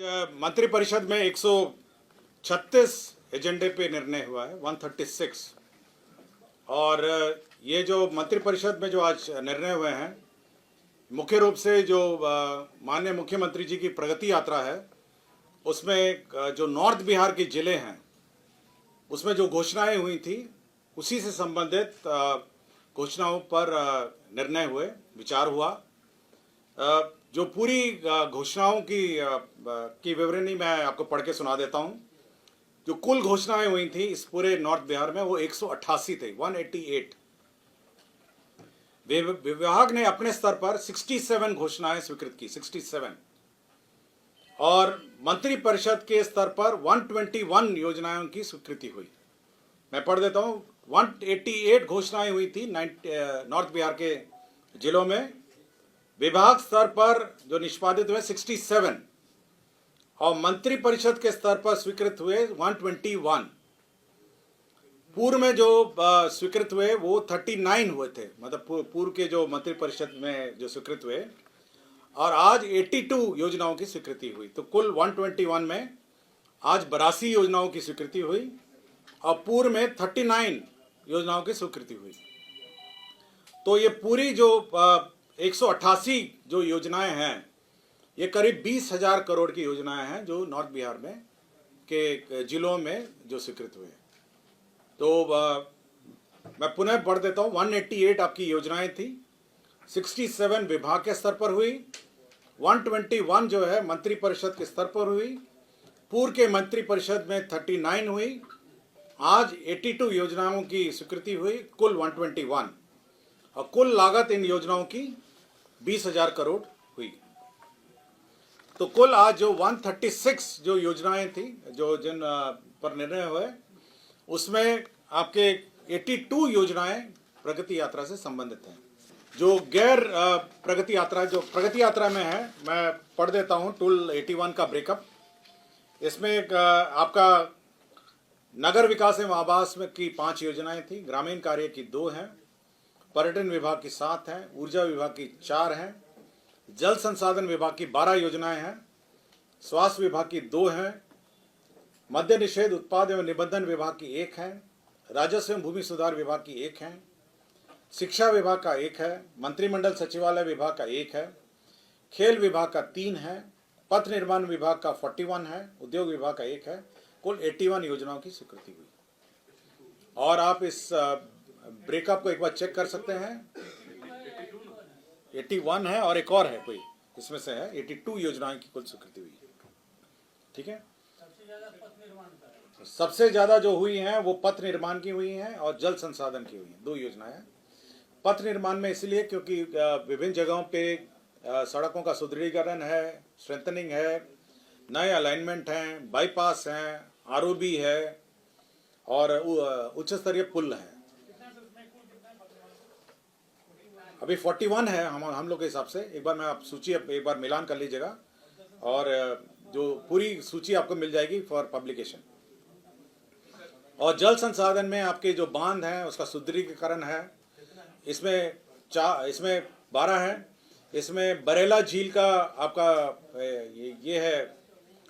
मंत्रिपरिषद में 136 एजेंडे पे निर्णय हुआ है, 136। और ये जो मंत्रिपरिषद में जो आज निर्णय हुए हैं, मुख्य रूप से जो माननीय मुख्यमंत्री जी की प्रगति यात्रा है, उसमें जो नॉर्थ बिहार के जिले हैं उसमें जो घोषणाएं हुई थी उसी से संबंधित घोषणाओं पर निर्णय हुए, विचार हुआ। जो पूरी घोषणाओं की विवरणी मैं आपको पढ़ के सुना देता हूं। जो कुल घोषणाएं हुई थी इस पूरे नॉर्थ बिहार में वो 188 थे, 188। विभाग ने अपने स्तर पर 67 घोषणाएं स्वीकृत की, 67। और मंत्रिपरिषद के स्तर पर 121 योजनाओं की स्वीकृति हुई। मैं पढ़ देता हूं। 188 घोषणाएं हुई थी नॉर्थ बिहार के जिलों में। विभाग स्तर पर जो निष्पादित हुए 67 और मंत्रिपरिषद के स्तर पर स्वीकृत हुए 121। पूर्व में जो स्वीकृत हुए वो 39 हुए थे, मतलब पूर्व के जो मंत्रिपरिषद में जो स्वीकृत हुए। और आज 82 योजनाओं की स्वीकृति हुई। तो कुल 121 में आज 82 योजनाओं की स्वीकृति हुई और पूर्व में 39 योजनाओं की स्वीकृति हुई। तो ये पूरी जो 188 जो योजनाएं हैं, ये करीब 20,000 करोड़ की योजनाएं हैं जो नॉर्थ बिहार में के जिलों में जो स्वीकृत हुए। तो मैं पुनः पढ़ देता हूँ। 188 आपकी योजनाएं थी, 67 विभाग के स्तर पर हुई, 121 जो है मंत्रिपरिषद के स्तर पर हुई, पूर्व के मंत्रिपरिषद में 39 हुई, आज 82 योजनाओं की स्वीकृति हुई, कुल 121। और कुल लागत इन योजनाओं की 20,000 करोड़ हुई। तो कुल आज जो 136 जो योजनाएं थी जो जिन पर निर्णय हुए, उसमें आपके 82 योजनाएं प्रगति यात्रा से संबंधित हैं। जो गैर प्रगति यात्रा जो प्रगति यात्रा में है, मैं पढ़ देता हूं टूल 81 का ब्रेकअप। इसमें आपका नगर विकास एवं आवास में की 5 योजनाएं थी, ग्रामीण कार्य की 2 हैं, पर्यटन विभाग की 7 हैं, ऊर्जा विभाग की 4 हैं, जल संसाधन विभाग की 12 योजनाएं हैं, स्वास्थ्य विभाग की 2 हैं, मद्य निषेध उत्पाद एवं निबंधन विभाग की 1 है, राजस्व एवं भूमि सुधार विभाग की 1 है, शिक्षा विभाग का 1 है, मंत्रिमंडल सचिवालय विभाग का 1 है, खेल विभाग का 3 है, पथ निर्माण विभाग का 41 है, उद्योग विभाग का 1 है। कुल 81 योजनाओं की स्वीकृति हुई। और आप इस ब्रेकअप को एक बार चेक कर सकते हैं। 81 है और एक और है कोई, इसमें से है 82 योजनाओं की कुल स्वीकृति हुई। ठीक है, सबसे ज्यादा जो हुई हैं वो पथ निर्माण की हुई हैं और जल संसाधन की हुई हैं, 2 योजनाएं हैं। पथ निर्माण में इसलिए क्योंकि विभिन्न जगहों पे सड़कों का सुदृढ़ीकरण है, स्ट्रेंथनिंग है, नए अलाइनमेंट हैं, बाईपास हैं, आरओबी है और उच्च स्तरीय पुल है। अभी 41 है हम लोग के हिसाब से। एक बार मैं आप सूची एक बार मिलान कर लीजिएगा और जो पूरी सूची आपको मिल जाएगी फॉर पब्लिकेशन। और जल संसाधन में आपके जो बांध हैं उसका सुदृढ़ीकरण है, इसमें 12 है। इसमें बरेला झील का आपका ये है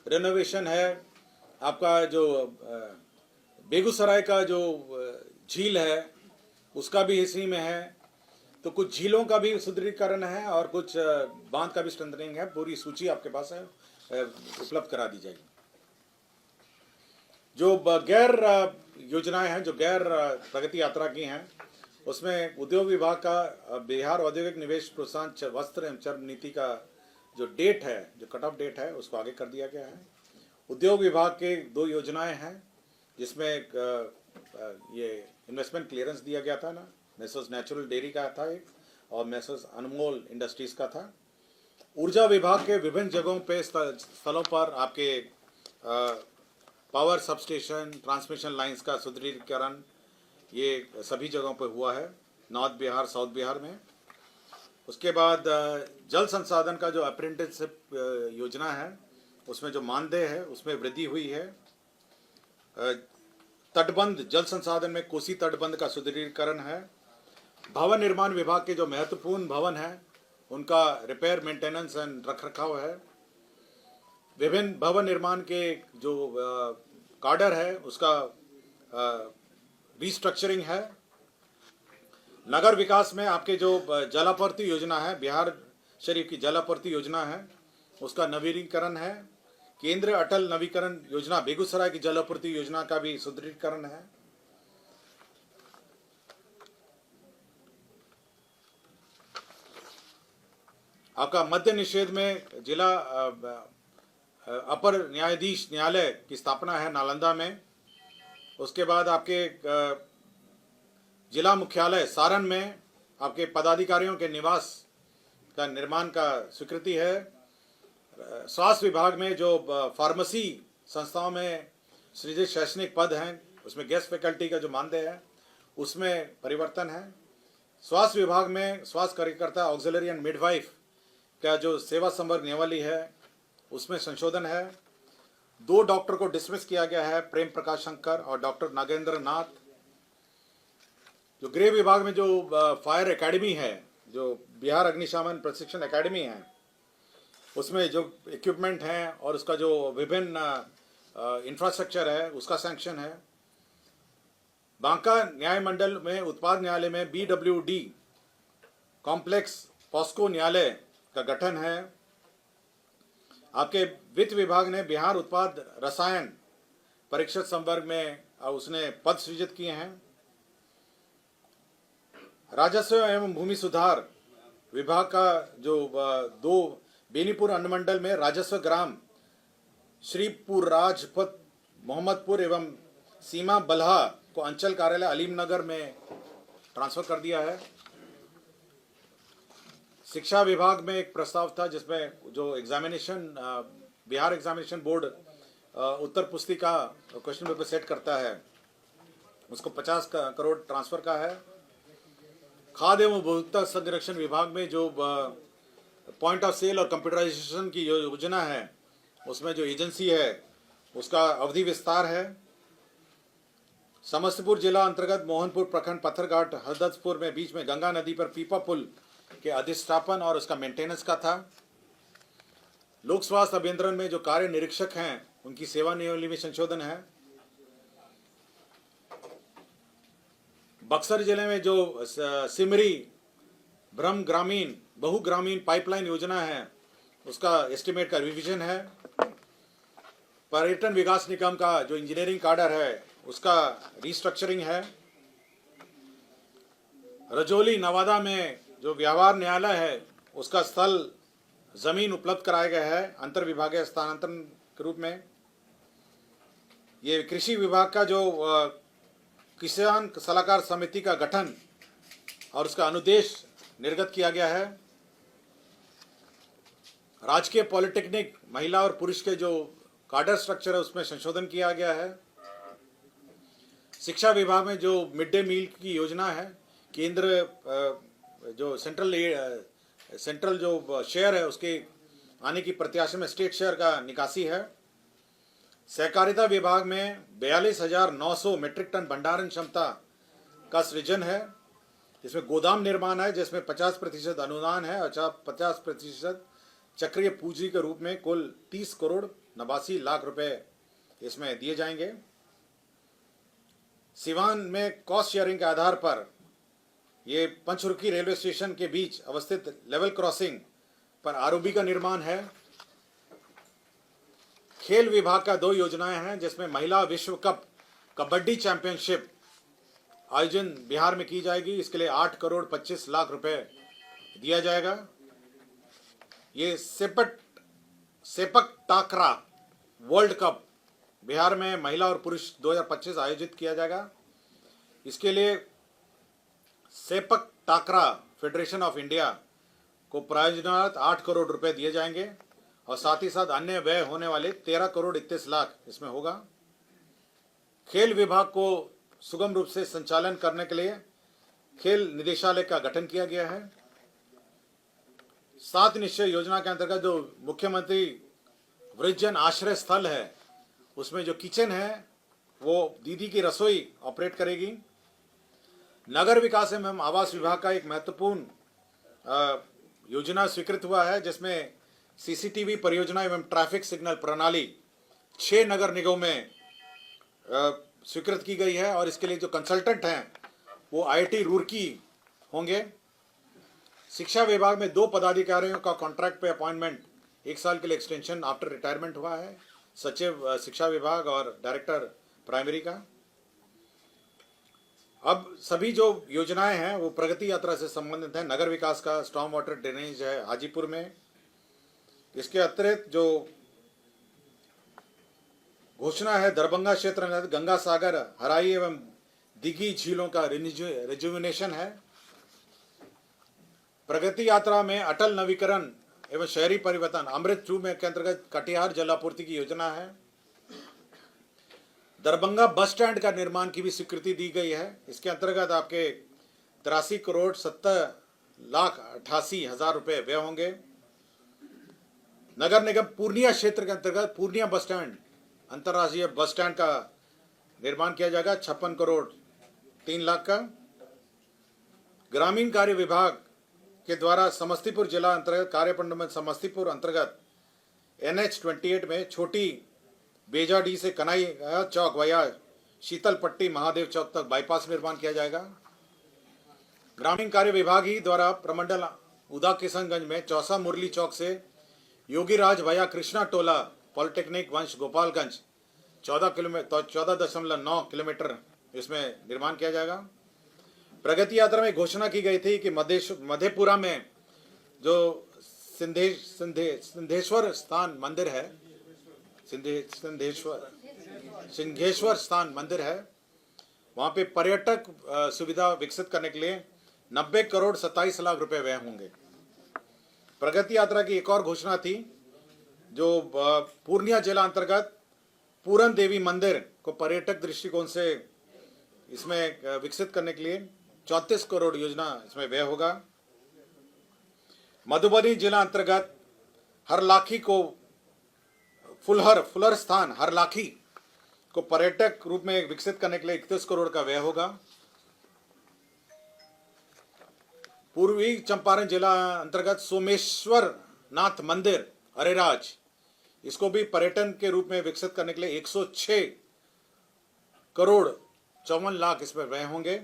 रेनोवेशन है। आपका जो बेगूसराय का जो झील है उसका भी इसी में है। तो कुछ झीलों का भी सुदृढ़ीकरण है और कुछ बांध का भी स्ट्रेंथनिंग है। पूरी सूची आपके पास है, उपलब्ध करा दी जाएगी। जो गैर योजनाएं हैं, जो गैर प्रगति यात्रा की हैं, उसमें उद्योग विभाग का बिहार औद्योगिक निवेश प्रोत्साहन वस्त्र एवं चर्म नीति का जो डेट है, जो कट ऑफ डेट है, उसको आगे कर दिया गया है। उद्योग विभाग के 2 योजनाएं हैं जिसमें ये इन्वेस्टमेंट क्लियरेंस दिया गया था ना, मेसर्स नेचुरल डेयरी का था एक, और मेसर्स अनमोल इंडस्ट्रीज का था। ऊर्जा विभाग के विभिन्न जगहों पे स्थलों पर आपके पावर सबस्टेशन, ट्रांसमिशन लाइंस का सुदृढ़ीकरण, ये सभी जगहों पर हुआ है नॉर्थ बिहार, साउथ बिहार में। उसके बाद जल संसाधन का जो अप्रेंटिसशिप योजना है, उसमें जो मानदेय है उसमें वृद्धि हुई है। तटबंध जल संसाधन में कोसी तटबंध का सुदृढ़ीकरण है। भवन निर्माण विभाग के जो महत्वपूर्ण भवन हैं उनका रिपेयर, मेंटेनेंस एंड रखरखाव है। विभिन्न भवन निर्माण के जो कार्डर है उसका रिस्ट्रक्चरिंग है। नगर विकास में आपके जो जलापूर्ति योजना है, बिहार शरीफ की जलापूर्ति योजना है, उसका नवीनीकरण है। केंद्र अटल नवीकरण योजना बेगूसराय की जलापूर्ति योजना का भी सुदृढ़ीकरण है। आपका मद्य निषेध में जिला अपर न्यायाधीश न्यायालय की स्थापना है नालंदा में। उसके बाद आपके जिला मुख्यालय सारण में आपके पदाधिकारियों के निवास का निर्माण का स्वीकृति है। स्वास्थ्य विभाग में जो फार्मेसी संस्थाओं में सृजित शैक्षणिक पद हैं उसमें गेस्ट फैकल्टी का जो मानदेय है उसमें परिवर्तन है। स्वास्थ्य विभाग में स्वास्थ्य कार्यकर्ता ऑक्सिलरी एंड मिडवाइफ का जो सेवा संवर्ग नियमावली है उसमें संशोधन है। 2 डॉक्टर को डिसमिस किया गया है, प्रेम प्रकाश शंकर और डॉक्टर नागेंद्र नाथ। जो गृह विभाग में जो फायर एकेडमी है, जो बिहार अग्निशमन प्रशिक्षण एकेडमी है, उसमें जो इक्विपमेंट हैं और उसका जो विभिन्न इंफ्रास्ट्रक्चर है उसका सैंक्शन है। बांका न्याय मंडल में उत्पाद न्यायालय में BWD कॉम्प्लेक्स पॉस्को न्यायालय का गठन है। आपके वित्त विभाग ने बिहार उत्पाद रसायन परीक्षक संवर्ग में उसने पद सृजित किए हैं। राजस्व एवं भूमि सुधार विभाग का जो 2 बेनीपुर अनुमंडल में राजस्व ग्राम श्रीपुर राजपथ मोहम्मदपुर एवं सीमा बल्हा को अंचल कार्यालय अलीमनगर में ट्रांसफर कर दिया है। शिक्षा विभाग में एक प्रस्ताव था जिसमें जो एग्जामिनेशन बिहार एग्जामिनेशन बोर्ड उत्तर पुस्तिका क्वेश्चन पेपर सेट करता है उसको 50 करोड़ ट्रांसफर का है। खाद्य एवं उपभोक्ता संरक्षण विभाग में जो पॉइंट ऑफ सेल और कंप्यूटराइजेशन की योजना है उसमें जो एजेंसी है उसका अवधि विस्तार है। समस्तीपुर जिला अंतर्गत मोहनपुर प्रखंड पत्थरघाट हरदत्तपुर में बीच में गंगा नदी पर पीपा पुल के अधिष्ठापन और उसका मेंटेनेंस का था। लोक स्वास्थ्य अभियंत्रण में जो कार्य निरीक्षक हैं उनकी सेवा नियमावली में संशोधन है। बक्सर जिले में जो सिमरी ब्रह्म ग्रामीण बहुग्रामीण पाइपलाइन योजना है उसका एस्टिमेट का रिवीजन है। पर्यटन विकास निगम का जो इंजीनियरिंग कार्डर है उसका रिस्ट्रक्चरिंग है। रजौली नवादा में जो व्यवहार न्यायालय है उसका स्थल जमीन उपलब्ध कराया गया है अंतर विभागीय स्थानांतरण के रूप में। ये कृषि विभाग का जो किसान सलाहकार समिति का गठन और उसका अनुदेश निर्गत किया गया है। राजकीय पॉलिटेक्निक महिला और पुरुष के जो कार्डर स्ट्रक्चर है उसमें संशोधन किया गया है। शिक्षा विभाग में जो मिड डे मील की योजना है केंद्र जो सेंट्रल जो शेयर है उसके आने की प्रत्याशा में स्टेट शेयर का निकासी है। सहकारिता विभाग में 42,900 मीट्रिक टन भंडारण क्षमता का सृजन है। इसमें गोदाम निर्माण है जिसमें 50% अनुदान है और 50% चक्रीय पूंजी के रूप में कुल 30 करोड़ 89 लाख रुपए इसमें दिए जाएंगे। सिवान में कॉस्ट शेयरिंग के आधार पर ये पंचरुखी रेलवे स्टेशन के बीच अवस्थित लेवल क्रॉसिंग पर आरओबी का निर्माण है। खेल विभाग का 2 योजनाएं हैं जिसमें महिला विश्व कप कबड्डी चैंपियनशिप आयोजन बिहार में की जाएगी। इसके लिए 8 करोड़ 25 लाख रुपए दिया जाएगा। ये सेपक टाकरा वर्ल्ड कप बिहार में महिला और पुरुष 2025 आयोजित किया जाएगा। इसके लिए सेपक टाकरा फेडरेशन ऑफ इंडिया को प्रायोजनार्थ 8 करोड़ रुपए दिए जाएंगे और साथ ही साथ अन्य व्यय होने वाले 13 करोड़ 31 लाख इसमें होगा। खेल विभाग को सुगम रूप से संचालन करने के लिए खेल निदेशालय का गठन किया गया है। 7 निश्चय योजना के अंतर्गत जो मुख्यमंत्री वृद्धजन आश्रय स्थल है उसमें जो किचन है वो दीदी की रसोई ऑपरेट करेगी। नगर विकास एवं आवास विभाग का एक महत्वपूर्ण योजना स्वीकृत हुआ है जिसमें सीसीटीवी परियोजना एवं ट्रैफिक सिग्नल प्रणाली 6 नगर निगमों में स्वीकृत की गई है और इसके लिए जो कंसल्टेंट हैं वो आईआईटी रुड़की होंगे। शिक्षा विभाग में 2 पदाधिकारियों का कॉन्ट्रैक्ट पे अपॉइंटमेंट 1 साल के लिए एक्सटेंशन आफ्टर रिटायरमेंट हुआ है, सचिव शिक्षा विभाग और डायरेक्टर प्राइमरी का। अब सभी जो योजनाएं हैं वो प्रगति यात्रा से संबंधित हैं। नगर विकास का स्टॉर्म वाटर ड्रेनेज है हाजीपुर में। इसके अतिरिक्त जो घोषणा है दरभंगा क्षेत्र में गंगा सागर, हराई एवं दिघी झीलों का रिजुविनेशन है। प्रगति यात्रा में अटल नवीकरण एवं शहरी परिवर्तन अमृत 2 में के अंतर्गत कटिहार जलापूर्ति की योजना है। दरभंगा बस स्टैंड का निर्माण की भी स्वीकृति दी गई है। इसके अंतर्गत आपके 83,70,88,000 रुपए व्यय होंगे। नगर निगम पूर्णिया क्षेत्र के अंतर्गत पूर्णिया बस स्टैंड अंतर्राष्ट्रीय बस स्टैंड का निर्माण किया जाएगा 56 करोड़ 3 लाख का। ग्रामीण कार्य विभाग के द्वारा समस्तीपुर जिला अंतर्गत कार्यपंड में समस्तीपुर अंतर्गत NH-28 में छोटी बेजाडी से कनाई चौक वया शीतल पट्टी महादेव चौक तक बाईपास निर्माण किया जाएगा। ग्रामीण कार्य विभाग ही द्वारा प्रमंडल उदा किशनगंज में चौसा मुरली चौक से योगीराज वया कृष्णा टोला पॉलिटेक्निक वंश गोपालगंज 14.9 किलोमीटर इसमें निर्माण किया जाएगा। प्रगति यात्रा में घोषणा की गई थी कि मधेपुरा में जो सिंधेश्वर स्थान मंदिर है, सिंघेश्वर स्थान मंदिर है, वहां पे पर्यटक सुविधा विकसित करने के लिए 90 करोड़ 27 लाख रुपए व्यय होंगे। प्रगति यात्रा की एक और घोषणा थी जो पूर्णिया जिला अंतर्गत पूरन देवी मंदिर को पर्यटक दृष्टिकोण से इसमें विकसित करने के लिए 34 करोड़ योजना इसमें व्यय होगा। मधुबनी जिला अंतर्गत हरलाखी को फुलर स्थान हरलाखी को पर्यटक रूप में विकसित करने के लिए 31 करोड़ का व्यय होगा। पूर्वी चंपारण जिला अंतर्गत सोमेश्वर नाथ मंदिर अरेराज, इसको भी पर्यटन के रूप में विकसित करने के लिए 106 करोड़ 54 लाख इसमें व्यय होंगे।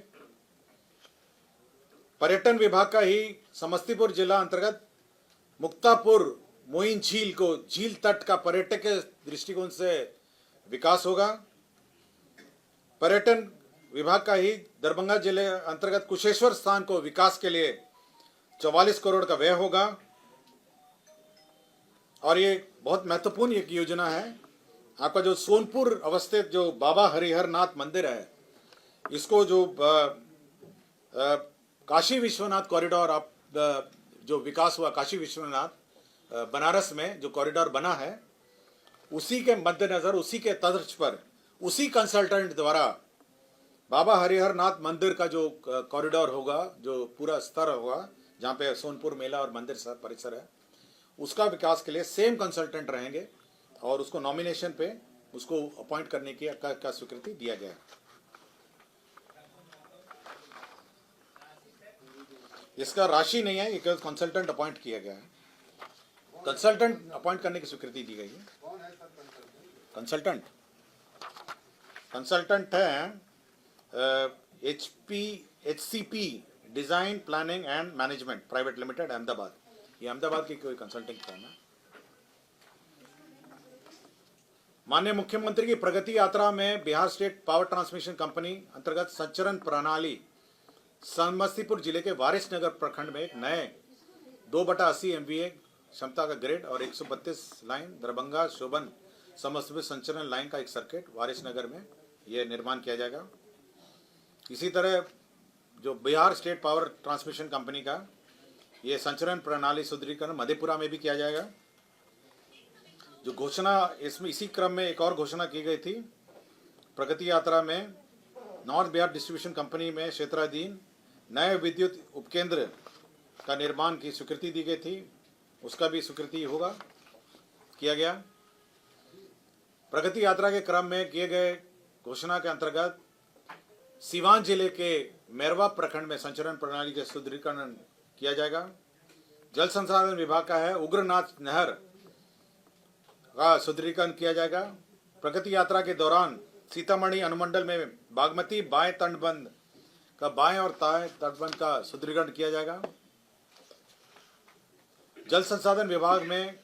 पर्यटन विभाग का ही समस्तीपुर जिला अंतर्गत मुक्तापुर मोइन झील को झील तट का पर्यटक के दृष्टिकोण से विकास होगा। पर्यटन विभाग का ही दरभंगा जिले अंतर्गत कुशेश्वर स्थान को विकास के लिए 44 करोड़ का व्यय होगा। और ये बहुत महत्वपूर्ण एक योजना है। आपका जो सोनपुर अवस्थित जो बाबा हरिहर नाथ मंदिर है, इसको जो काशी विश्वनाथ कॉरिडोर आप जो विकास हुआ काशी विश्वनाथ बनारस में जो कॉरिडोर बना है, उसी के मद्देनजर उसी के तर्ज पर उसी कंसल्टेंट द्वारा बाबा हरिहर नाथ मंदिर का जो कॉरिडोर होगा, जो पूरा स्तर होगा जहाँ पे सोनपुर मेला और मंदिर परिसर है, उसका विकास के लिए सेम कंसल्टेंट रहेंगे और उसको नॉमिनेशन पे उसको अपॉइंट करने की का स्वीकृति दिया गया है। इसका राशि नहीं है, एक कंसल्टेंट अपॉइंट किया गया है। कंसल्टेंट अपॉइंट करने की स्वीकृति दी गई है। कंसल्टेंट है HCP design planning and management private limited Ahmedabad. ये अहमदाबाद की कोई कंसल्टिंग फर्म है। माननीय मुख्यमंत्री की प्रगति यात्रा में Bihar state power transmission company अंतर्गत संचरण प्रणाली समस्तीपुर जिले के वारिसनगर प्रखंड में एक नए 2/80 MVA क्षमता का ग्रिड और 132 लाइन दरभंगा शोभन समस्तीपुर संचरण लाइन का एक सर्किट वारिसनगर में यह निर्माण किया जाएगा। इसी तरह जो Bihar state power transmission company का ये संचरण प्रणाली सुदृढ़ीकरण मधेपुरा में भी किया जाएगा। जो घोषणा इसमें इसी क्रम में एक और घोषणा की गई थी प्रगति यात्रा में, नॉर्थ बिहार डिस्ट्रीब्यूशन कंपनी में क्षेत्राधीन नए विद्युत उपकेंद्र का निर्माण की स्वीकृति दी गई थी, उसका भी स्वीकृति होगा किया गया। प्रगति यात्रा के क्रम में किए गए घोषणा के अंतर्गत सीवान जिले के मैरवा प्रखंड में संचरण प्रणाली के सुदृढ़ीकरण किया जाएगा। जल संसाधन विभाग का है उग्रनाथ नहर का सुदृढ़ीकरण किया जाएगा। प्रगति यात्रा के दौरान सीतामढ़ी अनुमंडल में बागमती बाएं तटबंध का बाएं और दाएं तटबंध का सुदृढ़ीकरण किया जाएगा। जल संसाधन विभाग में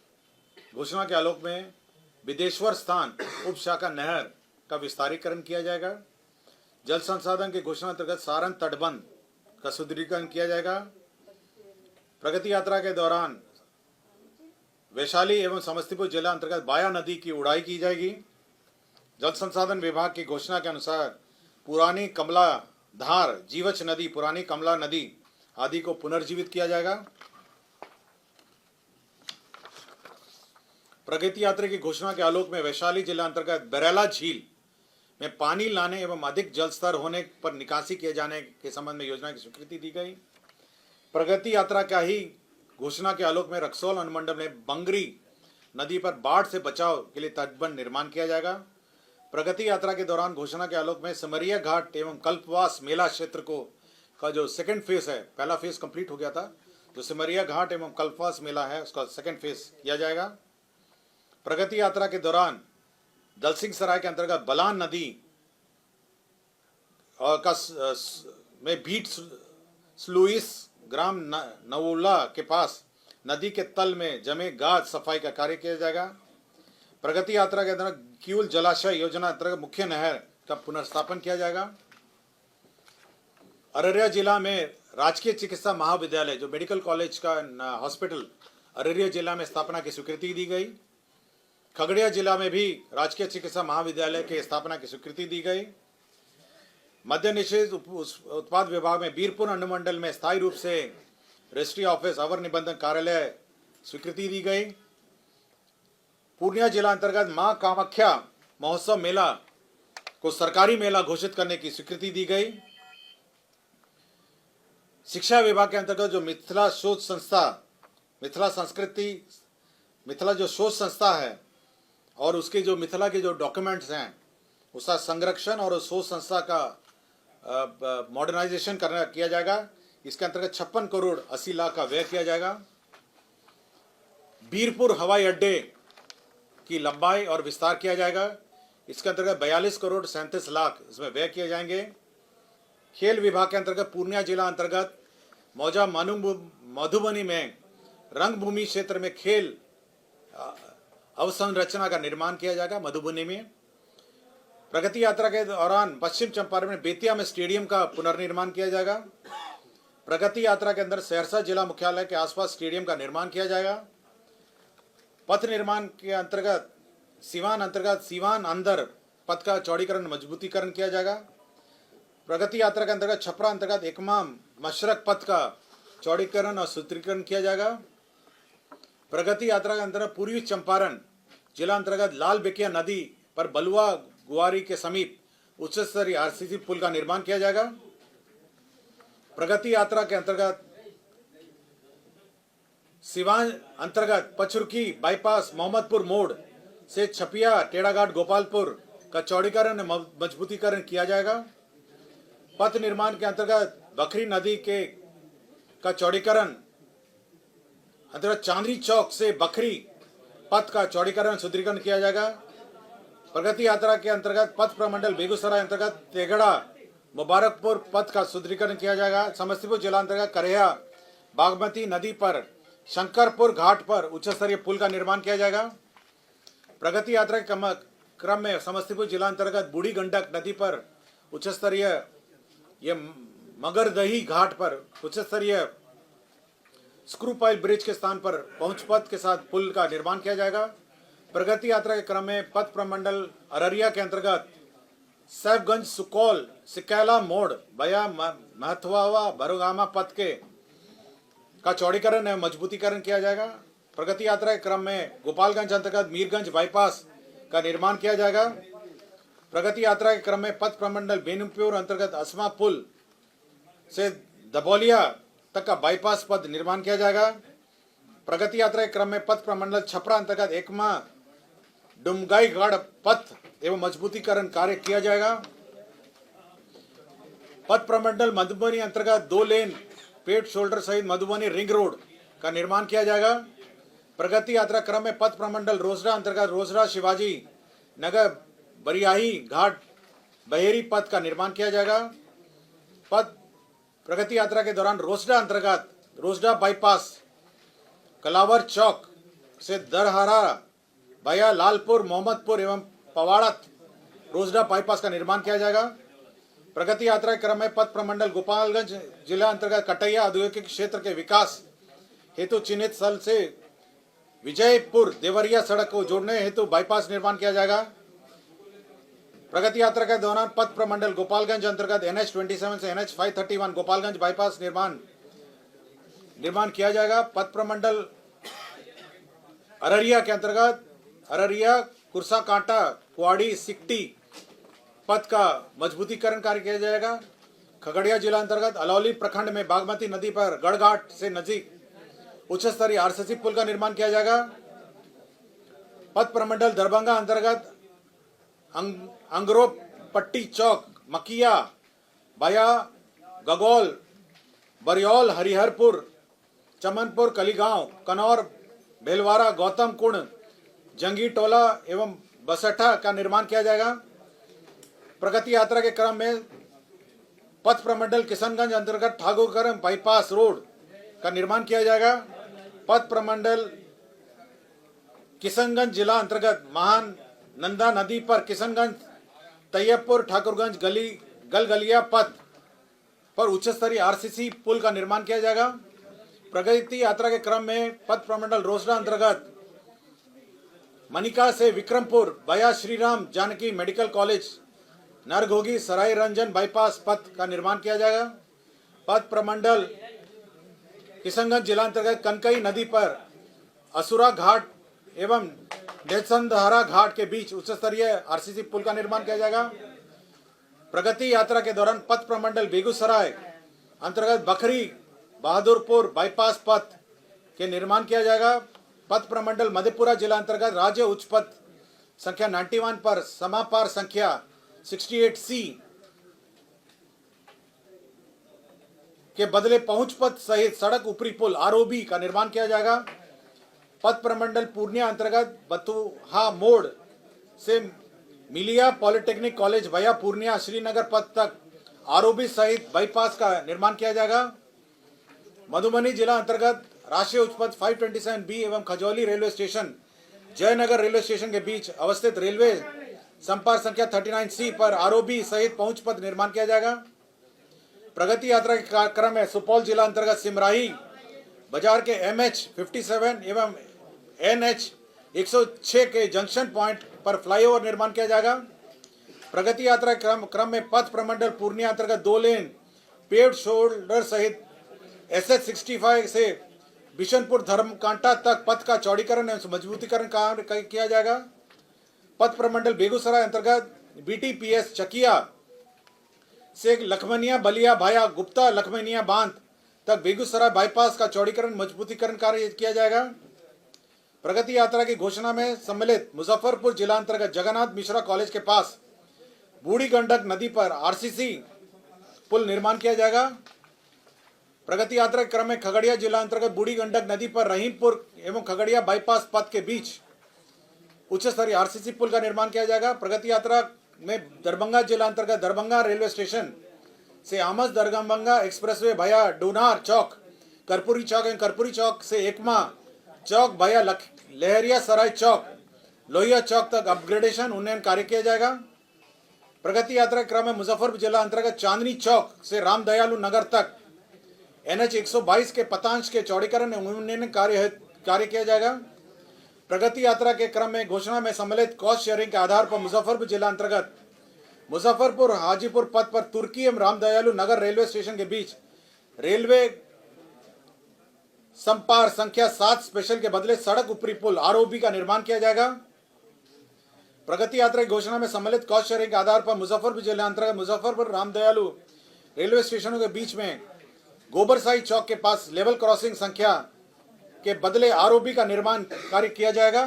घोषणा के आलोक में विदेश्वर स्थान उप शाखा नहर का विस्तारीकरण किया जाएगा। जल संसाधन की घोषणा अंतर्गत सारण तटबंध का सुदृढ़ीकरण किया जाएगा। प्रगति यात्रा के दौरान वैशाली एवं समस्तीपुर जिला अंतर्गत बाया नदी की उड़ाई की जाएगी। जल संसाधन विभाग की घोषणा के अनुसार पुरानी कमला धार, जीवछ नदी, पुरानी कमला नदी आदि को पुनर्जीवित किया जाएगा। प्रगति यात्रा की घोषणा के आलोक में वैशाली जिला अंतर्गत बरेला झील में पानी लाने एवं अधिक जल स्तर होने पर निकासी किए जाने के संबंध में योजना की स्वीकृति दी गई। प्रगति यात्रा का ही घोषणा के आलोक में रक्सौल अनुमंडल में बंगरी नदी पर बाढ़ से बचाव के लिए तटबंध निर्माण किया जाएगा। प्रगति यात्रा के दौरान घोषणा के आलोक में सिमरिया घाट एवं कल्पवास मेला क्षेत्र को का जो सेकंड फेज है, पहला फेज कंप्लीट हो गया था, जो सिमरिया घाट एवं कल्पवास मेला है उसका सेकंड फेज किया जाएगा। प्रगति यात्रा के दौरान दलसिंह सराय के अंतर्गत बलान नदी में बीट स्लुइस ग्राम नवुला के पास नदी के तल में जमे गाद सफाई का कार्य किया जाएगा। प्रगति यात्रा के अंतर्गत किऊल जलाशय योजना अंतर्गत मुख्य नहर का पुनर्स्थापन किया जाएगा। अररिया जिला में राजकीय चिकित्सा महाविद्यालय जो मेडिकल कॉलेज का हॉस्पिटल अररिया जिला में स्थापना की स्वीकृति दी गई। खगड़िया जिला में भी राजकीय चिकित्सा महाविद्यालय के स्थापना की स्वीकृति दी गई। मद्य निषेध उत्पाद विभाग में बीरपुर अनुमंडल में स्थायी रूप से रजिस्ट्री ऑफिस अवर निबंधन कार्यालय स्वीकृति दी गई। पूर्णिया जिला अंतर्गत मां कामाख्या महोत्सव मेला को सरकारी मेला घोषित करने की स्वीकृति दी गई। शिक्षा विभाग के अंतर्गत जो मिथिला शोध संस्था, मिथिला जो शोध संस्था है और उसके जो मिथिला के जो डॉक्यूमेंट्स हैं उसका संरक्षण और उस शोध संस्था का मॉडर्नाइजेशन किया जाएगा। इसके अंतर्गत 56 करोड़ 80 लाख का व्यय किया जाएगा। बीरपुर हवाई अड्डे की लंबाई और विस्तार किया जाएगा। इसके अंतर्गत 42 करोड़ 37 लाख इसमें व्यय किए जाएंगे। खेल विभाग के अंतर्गत पूर्णिया जिला अंतर्गत मौजा मधुबनी में रंगभूमि क्षेत्र में खेल अवसंरचना का निर्माण किया जाएगा मधुबनी में। प्रगति यात्रा के दौरान पश्चिम चंपारण में बेतिया में स्टेडियम का पुनर्निर्माण किया जाएगा। प्रगति यात्रा के अंदर सहरसा जिला मुख्यालय के आसपास स्टेडियम का निर्माण किया जाएगा। पथ निर्माण के अंतर्गत सीवान अंदर पथ का चौड़ीकरण मजबूतीकरण किया जाएगा। प्रगति यात्रा के अंतर्गत छपरा अंतर्गत एकमा मशरक पथ का चौड़ीकरण और सुदृढ़ीकरण किया जाएगा। प्रगति यात्रा के अंतर्गत पूर्वी चंपारण जिला अंतर्गत लाल बेकिया नदी पर बलुआ गुआरी के समीप उच्च स्तरीय आरसीसी पुल का निर्माण किया जाएगा। प्रगति यात्रा के अंतर्गत सिवान अंतर्गत पचरुखी बाईपास मोहम्मदपुर मोड़ से छपिया टेढ़ाघाट गोपालपुर का चौड़ीकरण मजबूतीकरण किया जाएगा। पथ निर्माण के अंतर्गत बखरी नदी का चौड़ीकरण अंतर्गत चांदनी चौक से बखरी पथ का चौड़ीकरण सुदृढ़ीकरण किया जाएगा। प्रगति यात्रा के अंतर्गत पथ प्रमंडल बेगूसराय अंतर्गत तेगड़ा मुबारकपुर पथ का सुदृढ़ीकरण किया जाएगा। समस्तीपुर जिला अंतर्गत करेहा बागमती नदी पर शंकरपुर घाट पर उच्च स्तरीय पुल का निर्माण किया जाएगा। प्रगति यात्रा के क्रम में समस्तीपुर जिला अंतर्गत बूढ़ी गंडक नदी पर उच्च स्तरीय मगरदही घाट पर उच्च स्तरीय स्क्रू पाइल ब्रिज के स्थान पर पहुंच पथ के साथ पुल का निर्माण किया जाएगा। प्रगति यात्रा के क्रम में पथ प्रमंडल अररिया के अंतर्गत सैफगंज सुकौल सिकैला मोड़ बया महथवावा भरोगामा पथ का चौड़ीकरण एवं मजबूतीकरण किया जाएगा। प्रगति यात्रा के क्रम में गोपालगंज अंतर्गत मीरगंज बाईपास का निर्माण किया जाएगा। प्रगति यात्रा के क्रम में पथ प्रमंडल बेनुपुर अंतर्गत असमा पुल से दबौलिया तक का बाईपास पथ निर्माण किया जाएगा। प्रगति यात्रा के क्रम में पथ प्रमंडल छपरा अंतर्गत एकमा डुमगाईगढ़ पथ एवं मजबूतीकरण कार्य किया जाएगा। पथ प्रमंडल मधुबनी अंतर्गत 2 लेन पेट शोल्डर सहित मधुबनी रिंग रोड का निर्माण किया जाएगा। प्रगति यात्रा क्रम में पथ प्रमंडल रोसड़ा अंतर्गत रोसड़ा शिवाजी नगर बरियाही घाट बहेरी पथ का निर्माण किया जाएगा। पथ प्रगति यात्रा के दौरान रोसड़ा अंतर्गत रोसड़ा बाईपास कलावर चौक से दरहरा भया लालपुर मोहम्मदपुर एवं पवाड़ा रोसड़ा बाईपास का निर्माण किया जाएगा। प्रगति यात्रा के क्रम में पथ प्रमंडल गोपालगंज जिला अंतर्गत कटैया औद्योगिक क्षेत्र के विकास हेतु चिन्हित स्थल से विजयपुर देवरिया सड़क को जोड़ने हेतु बाईपास निर्माण किया जाएगा। प्रगति यात्रा के दौरान पथ प्रमंडल गोपालगंज अंतर्गत NH27 से NH531 गोपालगंज बाईपास निर्माण किया जाएगा। पथ प्रमंडल अररिया के अंतर्गत अररिया कुरसा कांटा कुआड़ी सिकटी पथ का मजबूतीकरण कार्य किया जाएगा। खगड़िया जिला अंतर्गत अलौली प्रखंड में बागमती नदी पर गढ़घाट से नजीक उच्च स्तरीय RCC पुल का निर्माण किया जाएगा। पथ प्रमंडल दरभंगा अंतर्गत अंगरो पट्टी चौक मकिया बाया गगौल बरियौल हरिहरपुर चमनपुर कलीगांव कनौर भेलवाड़ा गौतम कुंड जंगी टोला एवं बसठा का निर्माण किया जाएगा। प्रगति यात्रा के क्रम में पथ प्रमंडल किशनगंज अंतर्गत ठाकुरगंज बाईपास रोड का निर्माण किया जाएगा। पथ प्रमंडल किशनगंज जिला अंतर्गत महान नंदा नदी पर किशनगंज तैयबपुर ठाकुरगंज गलगलिया पथ पर उच्च स्तरीय RCC पुल का निर्माण किया जाएगा। प्रगति यात्रा के क्रम में पथ प्रमंडल रोसड़ा अंतर्गत मनिका से विक्रमपुर भया श्रीराम जानकी मेडिकल कॉलेज नरघोगी सराय रंजन बाईपास पथ का निर्माण किया जाएगा। पथ प्रमंडल किशनगंज जिला अंतर्गत कनकई नदी पर असुरा घाट एवं डेसनदहरा घाट के बीच उच्च स्तरीय RCC पुल का निर्माण किया जाएगा। प्रगति यात्रा के दौरान पथ प्रमंडल बेगूसराय अंतर्गत बखरी बहादुरपुर बाईपास पथ के निर्माण किया जाएगा। पथ प्रमंडल मधेपुरा जिला अंतर्गत राज्य उच्च पथ संख्या 91 पर समापार संख्या 68C के बदले पहुंच पथ सहित सड़क ऊपरी पुल ROB का निर्माण किया जाएगा। पथ प्रमंडल पूर्णिया अंतर्गत बतुहा मोड़ से मिलिया पॉलिटेक्निक कॉलेज भया पूर्णिया श्रीनगर पथ तक ROB सहित बाईपास का निर्माण किया जाएगा। मधुबनी जिला अंतर्गत राष्ट्रीय उच्च पथ 527B एवं Khajauli railway station Jaynagar railway station के बीच अवस्थित रेलवे संपर्क संख्या 39C पर ROB सहित पहुंच पथ निर्माण किया जाएगा। प्रगति यात्रा के कार्यक्रम में सुपौल जिला अंतर्गत सिमराही बाजार के MH57 एवं NH106 के जंक्शन पॉइंट पर फ्लाईओवर निर्माण किया जाएगा। प्रगति यात्रा क्रम में पथ प्रमंडल पूर्णिया अंतर्गत 2 लेन पेव्ड शोल्डर सहित SH65 से बिशनपुर धर्मकांटा तक पथ का चौड़ीकरण एवं मजबूतीकरण कार्य किया जाएगा। पथ प्रमंडल बेगूसराय अंतर्गत BTPS चकिया से लखमनिया बलिया भाया गुप्ता लखमनिया बांध तक बेगूसराय बाईपास का चौड़ीकरण मजबूतीकरण कार्य किया जाएगा। प्रगति यात्रा की घोषणा में सम्मिलित मुजफ्फरपुर जिला अंतर्गत जगन्नाथ मिश्रा कॉलेज के पास बूढ़ी गंडक नदी पर RCC पुल निर्माण किया जाएगा। प्रगति यात्रा के क्रम में खगड़िया जिला अंतर्गत बूढ़ी गंडक नदी पर रहीमपुर एवं खगड़िया बाईपास पथ के बीच उच्च स्तरीय RCC पुल का निर्माण किया जाएगा। प्रगति यात्रा में दरभंगा जिला अंतर्गत दरभंगा रेलवे स्टेशन से आमस दरभंगा एक्सप्रेसवे भया डोनार चौक कर्पूरी चौक एवं कर्पूरी चौक से एकमा चौक भया लहरिया सराय चौक लोहिया चौक तक अपग्रेडेशन उन्नयन कार्य किया जाएगा। प्रगति यात्रा के क्रम में मुजफ्फरपुर जिला अंतर्गत चांदनी चौक से रामदयालु नगर तक NH122 के पतांश के चौड़ीकरण एवं उन्नयन कार्य किया जाएगा। प्रगति यात्रा के क्रम में घोषणा में सम्मिलित कॉस्ट शेयरिंग के आधार पर मुजफ्फरपुर जिला अंतर्गत मुजफ्फरपुर हाजीपुर पथ पर तुर्की एवं रामदयालु नगर रेलवे स्टेशन के बीच रेलवे संपार संख्या 7 स्पेशल के बदले सड़क ऊपरी पुल ROB का निर्माण किया जाएगा। प्रगति यात्रा की घोषणा में सम्मिलित कॉस्ट शेयरिंग के आधार पर मुजफ्फरपुर जिला अंतर्गत मुजफ्फरपुर रामदयालु रेलवे स्टेशनों के बीच में गोबरसाई चौक के पास लेवल क्रॉसिंग संख्या के बदले ROB का निर्माण कार्य किया जाएगा।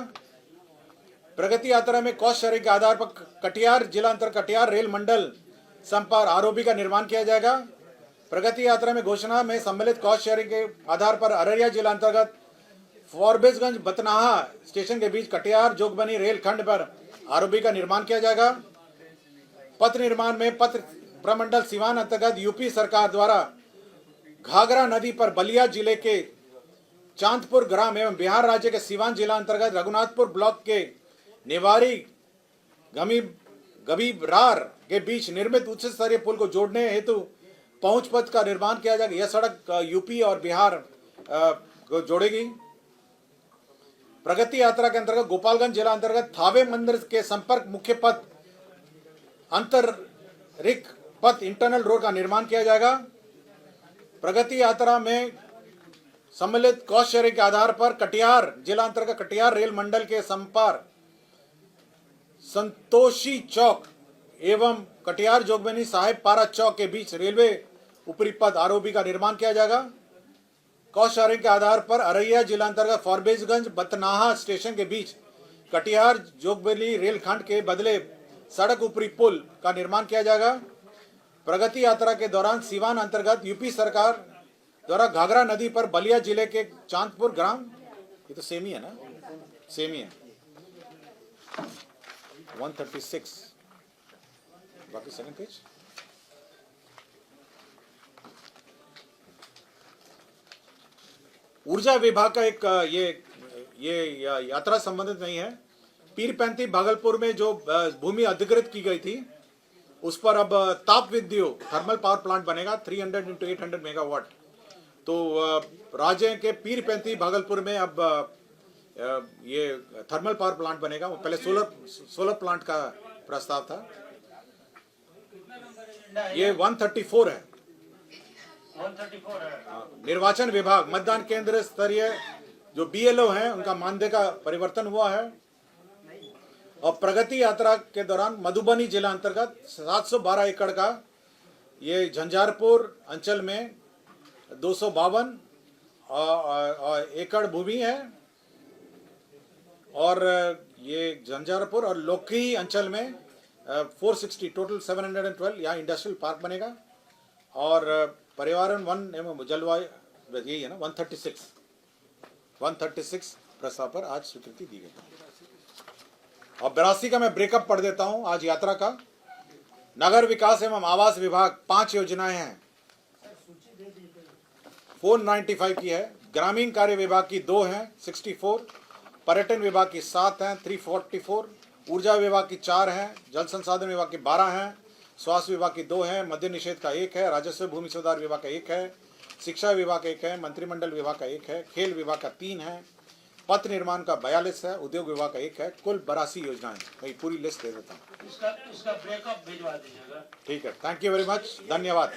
प्रगति यात्रा में कॉस्ट शेयरिंग के आधार पर कटिहार जिला अंतर्गत कटिहार रेल मंडल संपार ROB का निर्माण किया जाएगा। प्रगति यात्रा में घोषणा में सम्मिलित कॉस्ट शेयरिंग के आधार पर अररिया जिला अंतर्गत फॉरबिसगंज बतनाहा स्टेशन के बीच कटिहार जोगबनी रेलखंड पर आरओबी का निर्माण किया जाएगा। पथ निर्माण में पथ प्रमंडल सिवान अंतर्गत यूपी सरकार द्वारा घाघरा नदी पर बलिया जिले के चांदपुर ग्राम एवं बिहार राज्य के सिवान जिला अंतर्गत रघुनाथपुर ब्लॉक के निवारी गबीरार के बीच निर्मित उच्च स्तरीय पुल को जोड़ने हेतु पहुंच पथ का निर्माण किया जाएगा। यह सड़क यूपी और बिहार को जोड़ेगी। प्रगति यात्रा के अंतर्गत गोपालगंज जिला अंतर्गत थावे मंदिर के संपर्क मुख्य पथ अंतरिक पथ इंटरनल रोड का निर्माण किया जाएगा। प्रगति यात्रा में सम्मिलित कॉस्ट शेयरिंग के आधार पर कटिहार जिला अंतर्गत कटिहार रेल मंडल के संपार संतोषी चौक एवं कटिहार जोगबनी साहेब पारा चौक के बीच रेलवे ऊपरी पथ आरओबी का निर्माण किया जाएगा। कॉस्ट शेयरिंग के आधार पर अररिया जिला अंतर्गत फॉरबिसगंज बतनाहा स्टेशन के बीच कटिहार जोगबनी रेलखंड के बदले सड़क ऊपरी पुल का निर्माण किया जाएगा। प्रगति यात्रा के दौरान सिवान अंतर्गत यूपी सरकार द्वारा घाघरा नदी पर बलिया जिले के चांदपुर ग्राम, ये तो सेम ही है ना, सेम ही है, 136 बाकी सेकंड पेज। ऊर्जा विभाग का एक ये यात्रा संबंधित नहीं है। पीरपैंती भागलपुर में जो भूमि अधिकृत की गई थी उस पर अब ताप विद्युत थर्मल पावर प्लांट बनेगा 300 × 800 मेगावाट। तो राज्य के पीरपैंती भागलपुर में अब ये थर्मल पावर प्लांट बनेगा। वो पहले सोलर प्लांट का प्रस्ताव था। ये 134 है। 134 है। निर्वाचन विभाग मतदान केंद्र स्तरीय जो BLO हैं उनका मानदेय का परिवर्तन हुआ है। और प्रगति यात्रा के दौरान मधुबनी जिला अंतर्गत 712 एकड़ का ये झंझारपुर अंचल में 252 एकड़ भूमि है और ये झंझारपुर और लोकी अंचल में 460 टोटल 712 यहाँ इंडस्ट्रियल पार्क बनेगा। और पर्यावरण वन एवं जलवायु यही है ना 136 प्रस्ताव पर आज स्वीकृति दी गई। और 82 का मैं ब्रेकअप पढ़ देता हूं आज यात्रा का। नगर विकास एवं आवास विभाग 5 योजनाएं हैं, 495 की है। ग्रामीण कार्य विभाग की 2 हैं 64, पर्यटन विभाग की 7 हैं 344, ऊर्जा विभाग की 4 हैं, जल संसाधन विभाग की 12 हैं, स्वास्थ्य विभाग की 2 हैं, मद्य निषेध का 1 है, राजस्व भूमि सुधार विभाग का 1 है, शिक्षा विभाग का 1 है, मंत्रिमंडल विभाग का 1 है, खेल विभाग का 3 है, पथ निर्माण का 42 है, उद्योग विभाग का 1 है। कुल 82 योजनाएं। मैं पूरी लिस्ट दे देता हूँ। इसका ब्रेकअप भिजवा दीजिएगा। ठीक है, थैंक यू वेरी मच, धन्यवाद।